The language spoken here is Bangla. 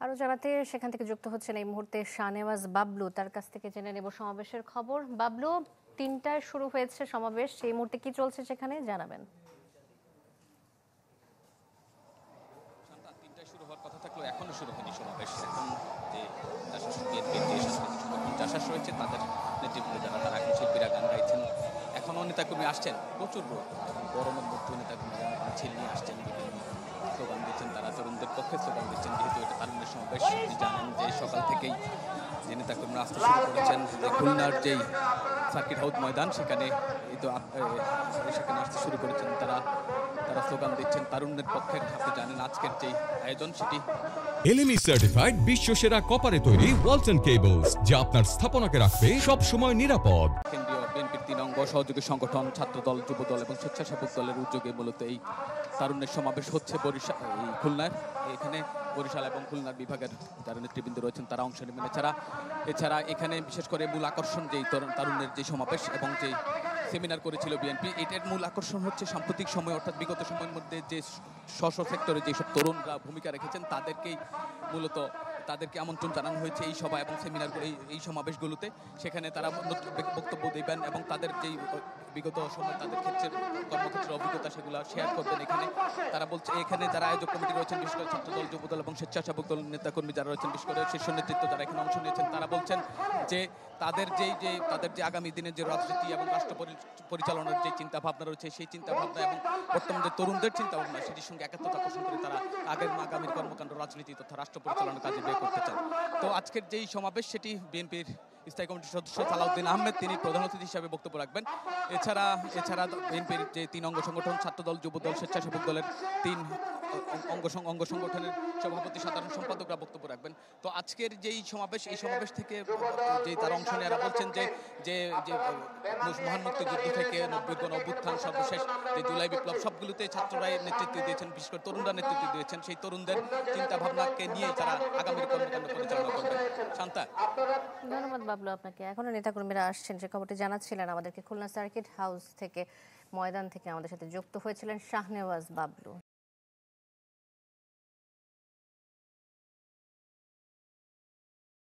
আরো জানাতে সেখান থেকে যুক্ত হচ্ছেন এই মুহূর্তে শাহনেওয়াজ বাবলু, তার কাছ থেকে জেনে নেব সমাবেশের খবর। বাবলু, ৩টায় শুরু হয়েছে সমাবেশ, সেই মুহূর্তে কি চলছে সেখানে জানাবেন। ৩টায় শুরু হওয়ার কথা থাকলেও এখনো শুরু হয়নি সমাবেশ। এখন যে বিএনপির যে সাংস্কৃতিক চাষাস রয়েছে তাদের নেতৃবৃন্দ যারা, তারা এখন শিল্পীরা গান গাইছেন, এখনও নেতাকর্মী আসছেন, প্রচুর গরমের মধ্যে নেতাকর্মীরা মিছিল নিয়ে আসছেন, বিভিন্ন স্লোগান দিচ্ছেন, তারা তরুণদের পক্ষে স্লোগান দিচ্ছেন। যেহেতু এটা তারুণ্যের সমাবেশ, আপনি জানেন যে সকাল থেকেই যে নেতাকর্মীরা আসতে শুরু করেছেন, যে খুলনার যেই সার্কিট হাউস ময়দান সেখানে সেখানে আসতে শুরু করেছেন তারা স্লোগান দিচ্ছেন তারুণ্যের পক্ষে। আপনি জানেন আজকের যে আয়োজন সেটি এলএমই সার্টিফাইড বিশ্বসেরা কপারে তৈরি ওয়ালটন কেবলস, যা আপনার স্থাপনাকে রাখবে সব সময় নিরাপদ। কেন্দ্রীয় বিএনপির ৩ অঙ্গ সহযোগী সংগঠন, ছাত্রদল, যুবদল এবং স্বেচ্ছাসেবক দলের উদ্যোগে মূলত এই তারুণ্যের সমাবেশ হচ্ছে খুলনার। এখানে বরিশাল এবং খুলনার বিভাগের যারা নেতৃবৃন্দ রয়েছেন তারা অংশ নেবেন। এছাড়া এখানে বিশেষ করে মূল আকর্ষণ যেই তারুণ্যের যে সমাবেশ এবং যে সেমিনার করেছিল বিএনপি, এটার মূল আকর্ষণ হচ্ছে সাম্প্রতিক সময় অর্থাৎ বিগত সময়ের মধ্যে যে স্ব সেক্টরে যেসব তরুণরা ভূমিকা রেখেছেন তাদেরকেই মূলত তাদেরকে আমন্ত্রণ জানানো হয়েছে এই সভা এবং সেমিনার এই সমাবেশগুলোতে। সেখানে তারা বক্তব্য দেবেন এবং তাদের যেই বিগত সময় তাদের ক্ষেত্রে কর্মক্ষেত্রের অভিজ্ঞতা সেগুলো শেয়ার করবেন। তারা বলছে এখানে যারা আয়োজক কমিটি রয়েছেন, বিশেষ করে ছাত্রদল, যুবদল এবং স্বেচ্ছাসেবক দল নেতাকর্মী যারা রয়েছেন, বিশেষ করে শীর্ষ নেতৃত্ব যারা এখানে অংশ নিয়েছেন, তারা বলছেন যে তাদের যে আগামী দিনের যে রাজনীতি এবং রাষ্ট্র পরিচালনার যে চিন্তা ভাবনা রয়েছে সেই চিন্তা ভাবনা এবং বর্তমান যে তরুণদের চিন্তা ভাবনা সেটির সঙ্গে একাত্মতা পোষণ করে তারা আগামীর কর্মকাণ্ড, রাজনীতি তথা রাষ্ট্র পরিচালনার কাজে ব্যয় করতে চান। তো আজকের যেই সমাবেশ সেটি বিএনপির স্থায়ী কমিটির সদস্য সালাউদ্দিন আহমেদ তিনি প্রধান অতিথি হিসাবে বক্তব্য রাখবেন। এছাড়া বিএনপির যে ৩ অঙ্গ সংগঠন, ছাত্রদল, যুবদল, স্বেচ্ছাসেবক দলের ৩ অঙ্গ সংগঠনের সভাপতি, সাধারণ সম্পাদকরা বক্তব্য রাখবেন। তো আজকের যেই সমাবেশ, এই সমাবেশ থেকে যে তারা অংশ নেওয়া বলছেন যে মহান মুক্তিযুদ্ধ থেকে ৯০ গণ অভ্যুত্থান, সর্বশেষ যে জুলাই বিপ্লব, সবগুলোতে ছাত্ররাই নেতৃত্ব দিয়েছেন, বিশেষ করে তরুণরা নেতৃত্ব দিয়েছেন। সেই তরুণদের চিন্তা ভাবনাকে নিয়ে তারা আগামীর কর্মকাণ্ড পরিচালনা করবেন। শান্তা, ধন্যবাদ বাবলু আপনাকে। এখনো নেতাকর্মীরা আসছেন, যে খবরটি জানাচ্ছিলেন আমাদেরকে খুলনা সার্কিট হাউস থেকে, ময়দান থেকে আমাদের সাথে যুক্ত হয়েছিলেন শাহনেওয়াজ বাবলু।